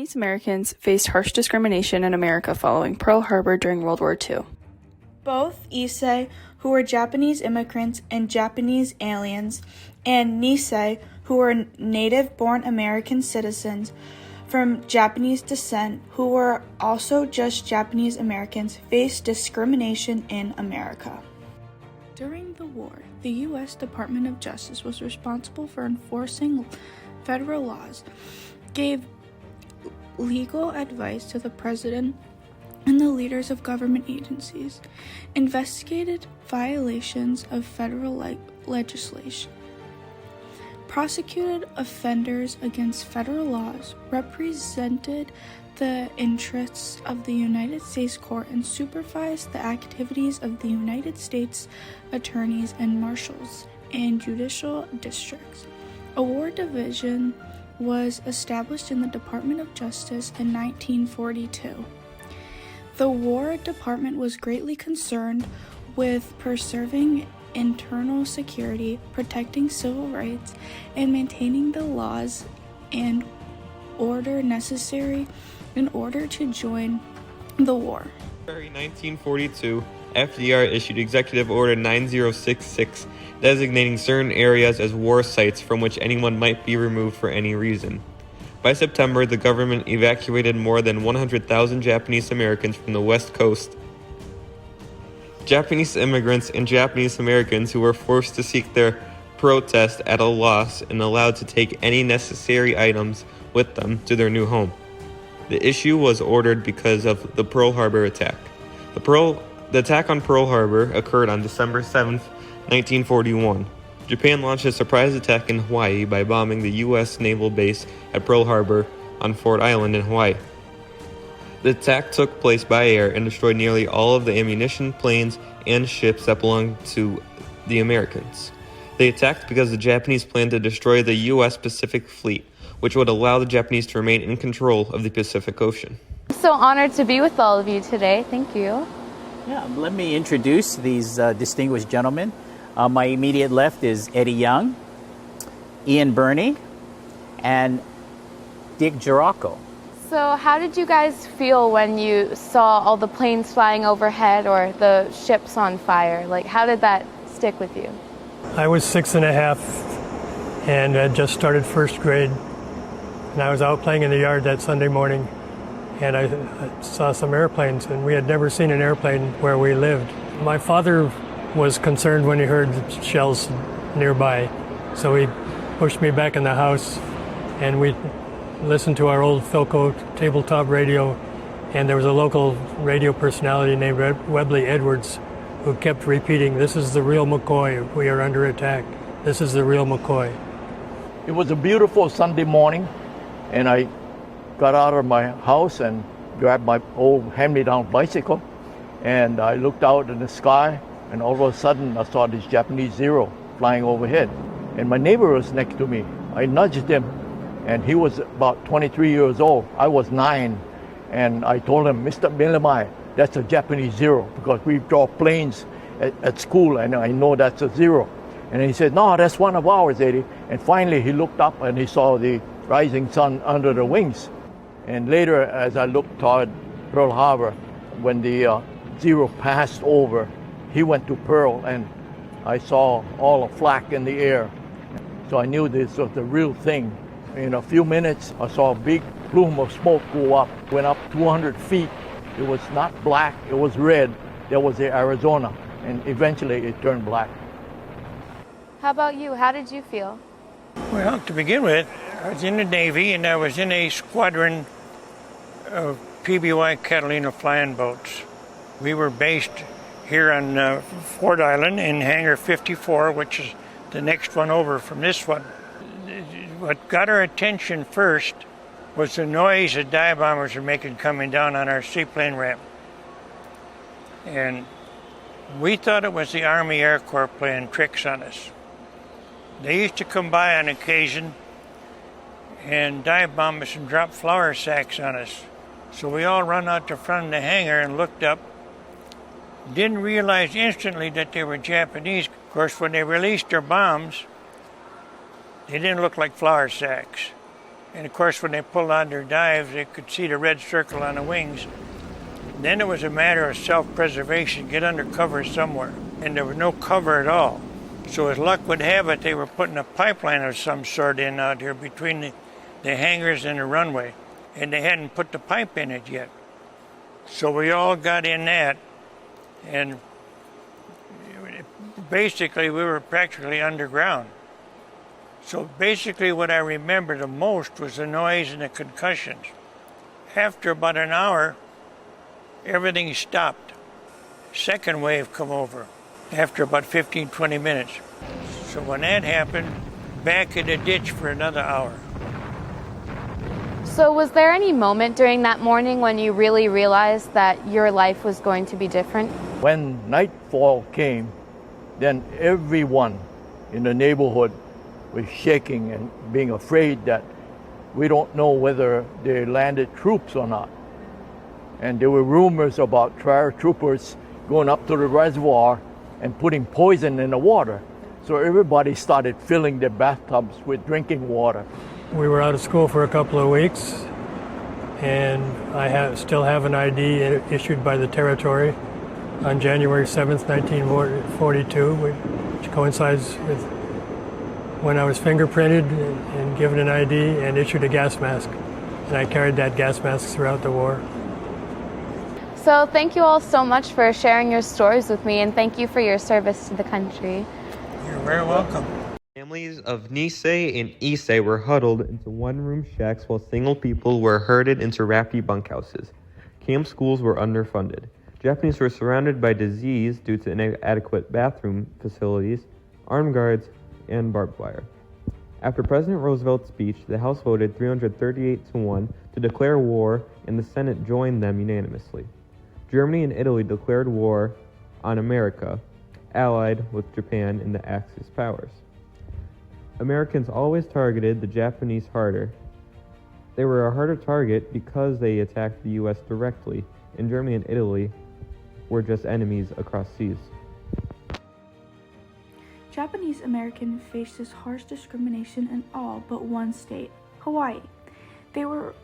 Japanese Americans faced harsh discrimination in America following Pearl Harbor during World War II. Both Issei, who were Japanese immigrants and Japanese aliens, and Nisei, who were native-born American citizens from Japanese descent, who were also just Japanese Americans, faced discrimination in America. During the war, the U.S. Department of Justice was responsible for enforcing federal laws, gave legal advice to the president and the leaders of government agencies, investigated violations of federal legislation, prosecuted offenders against federal laws, represented the interests of the United States Court, and supervised the activities of the United States attorneys and marshals and judicial districts. A war division was established in the Department of Justice in 1942. The War Department was greatly concerned with preserving internal security, protecting civil rights, and maintaining the laws and order necessary in order to join the war. In February 1942, FDR issued Executive Order 9066, designating certain areas as war sites from which anyone might be removed for any reason. By September, the government evacuated more than 100,000 Japanese Americans from the West Coast. Japanese immigrants and Japanese Americans who were forced to seek their protest at a loss and allowed to take any necessary items with them to their new home. The issue was ordered because of the Pearl Harbor attack. The attack on Pearl Harbor occurred on December 7, 1941. Japan launched a surprise attack in Hawaii by bombing the U.S. naval base at Pearl Harbor on Ford Island in Hawaii. The attack took place by air and destroyed nearly all of the ammunition, planes, and ships that belonged to the Americans. They attacked because the Japanese planned to destroy the U.S. Pacific Fleet, which would allow the Japanese to remain in control of the Pacific Ocean. I'm so honored to be with all of you today. Thank you. Yeah, let me introduce these distinguished gentlemen. My immediate left is Eddie Young, Ian Burney, and Dick Girocco. So how did you guys feel when you saw all the planes flying overhead or the ships on fire? Like, how did that stick with you? I was 6.5 and had just started first grade. And I was out playing in the yard that Sunday morning, and I saw some airplanes, and we had never seen an airplane where we lived. My father was concerned when he heard shells nearby, so he pushed me back in the house, and we listened to our old Philco tabletop radio, and there was a local radio personality named Webley Edwards who kept repeating, "This is the real McCoy, we are under attack. This is the real McCoy." It was a beautiful Sunday morning, and I got out of my house and grabbed my old hand-me-down bicycle, and I looked out in the sky, and all of a sudden I saw this Japanese Zero flying overhead, and my neighbor was next to me. I nudged him, and he was about 23 years old. I was 9, and I told him, "Mr. Milamai, that's a Japanese Zero, because we draw planes at school, and I know that's a Zero." And he said, "No, that's one of ours, Eddie." And finally he looked up and he saw the rising sun under the wings. And later, as I looked toward Pearl Harbor, when the Zero passed over, he went to Pearl, and I saw all the flak in the air. So I knew this was the real thing. In a few minutes, I saw a big plume of smoke go up, went up 200 feet. It was not black, it was red. That was the Arizona, and eventually it turned black. How about you? How did you feel? Well, to begin with, I was in the Navy, and I was in a squadron of PBY Catalina flying boats. We were based here on Ford Island in Hangar 54, which is the next one over from this one. What got our attention first was the noise the dive bombers were making coming down on our seaplane ramp. And we thought it was the Army Air Corps playing tricks on us. They used to come by on occasion and dive bomb us and drop flour sacks on us. So we all run out to front of the hangar and looked up. Didn't realize instantly that they were Japanese. Of course, when they released their bombs, they didn't look like flour sacks. And of course, when they pulled on their dives, they could see the red circle on the wings. Then it was a matter of self-preservation, get under cover somewhere. And there was no cover at all. So as luck would have it, they were putting a pipeline of some sort in out here between the hangars and the runway. And they hadn't put the pipe in it yet. So we all got in that, and basically we were practically underground. So basically what I remember the most was the noise and the concussions. After about an hour, everything stopped. Second wave come over after about 15, 20 minutes. So when that happened, back in the ditch for another hour. So was there any moment during that morning when you really realized that your life was going to be different? When nightfall came, then everyone in the neighborhood was shaking and being afraid that we don't know whether they landed troops or not. And there were rumors about paratroopers going up to the reservoir and putting poison in the water. So everybody started filling their bathtubs with drinking water. We were out of school for a couple of weeks, and I still have an ID issued by the territory on January 7th, 1942, which coincides with when I was fingerprinted and given an ID and issued a gas mask. And I carried that gas mask throughout the war. So thank you all so much for sharing your stories with me, and thank you for your service to the country. You're very welcome. Families of Nisei and Issei were huddled into one-room shacks while single people were herded into rafty bunkhouses. Camp schools were underfunded. Japanese were surrounded by disease due to inadequate bathroom facilities, armed guards, and barbed wire. After President Roosevelt's speech, the House voted 338-1 to declare war, and the Senate joined them unanimously. Germany and Italy declared war on America, allied with Japan in the Axis powers. Americans always targeted the Japanese harder. They were a harder target because they attacked the U.S. directly, and Germany and Italy were just enemies across seas. Japanese Americans faced this harsh discrimination in all but one state, Hawaii. They were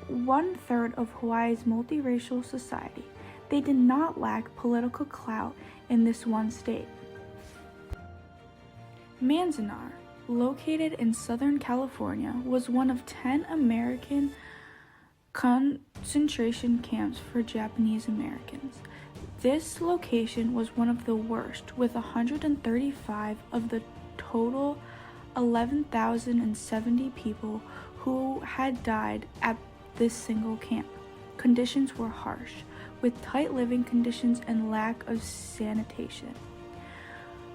1/3 of Hawaii's multiracial society. They did not lack political clout in this one state. Manzanar, located in Southern California, was one of 10 American concentration camps for Japanese Americans. This location was one of the worst, with 135 of the total 11,070 people who had died at this single camp. Conditions were harsh, with tight living conditions and lack of sanitation,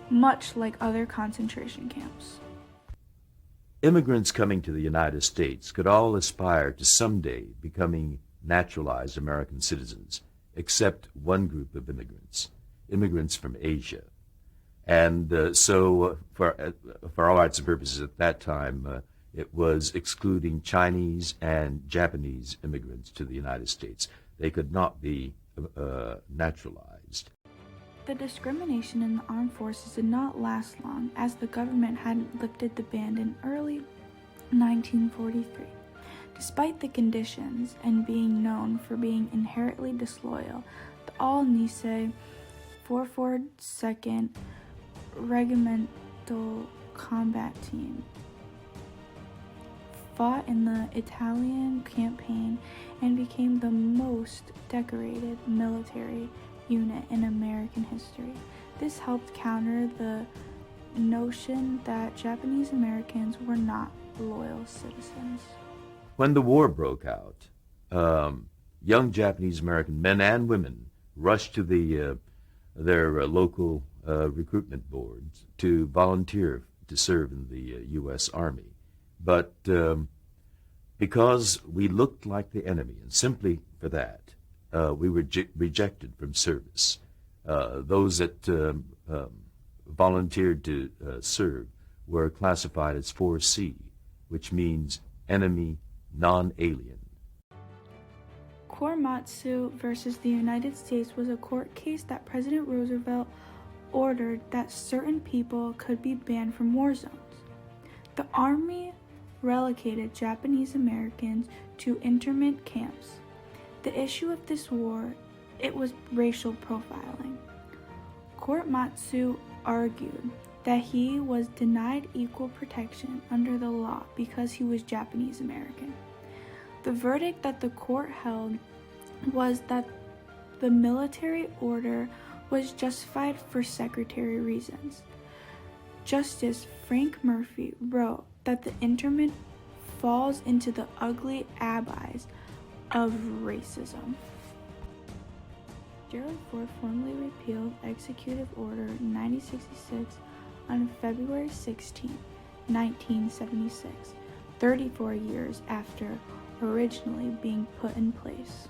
much like other concentration camps. Immigrants coming to the United States could all aspire to someday becoming naturalized American citizens, except one group of immigrants from Asia. And so for all arts and purposes at that time, it was excluding Chinese and Japanese immigrants to the United States. They could not be naturalized. The discrimination in the armed forces did not last long, as the government hadn't lifted the ban in early 1943. Despite the conditions and being known for being inherently disloyal, the all-Nisei 442nd Regimental Combat Team fought in the Italian campaign and became the most decorated military unit in American history. This helped counter the notion that Japanese Americans were not loyal citizens. When the war broke out, young Japanese American men and women rushed to their local recruitment boards to volunteer to serve in the U.S. Army. But because we looked like the enemy, and simply for that, we were rejected from service. Those that volunteered to serve were classified as 4C, which means enemy non-alien. Korematsu versus the United States was a court case that President Roosevelt ordered that certain people could be banned from war zones. The Army relocated Japanese Americans to internment camps. The issue of this war, it was racial profiling. Korematsu argued that he was denied equal protection under the law because he was Japanese American. The verdict that the court held was that the military order was justified for sectarian reasons. Justice Frank Murphy wrote that the internment falls into the ugly abyss of racism. Gerald Ford formally repealed Executive Order 9066 on February 16, 1976, 34 years after originally being put in place.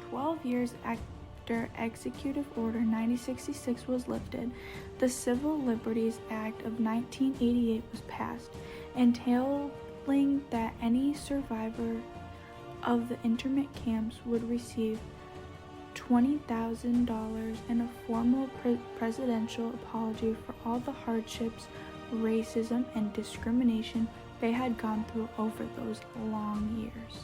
12 years after Executive Order 9066 was lifted, the Civil Liberties Act of 1988 was passed, entailing that any survivor of the internment camps would receive $20,000 and a formal presidential apology for all the hardships, racism, and discrimination they had gone through over those long years.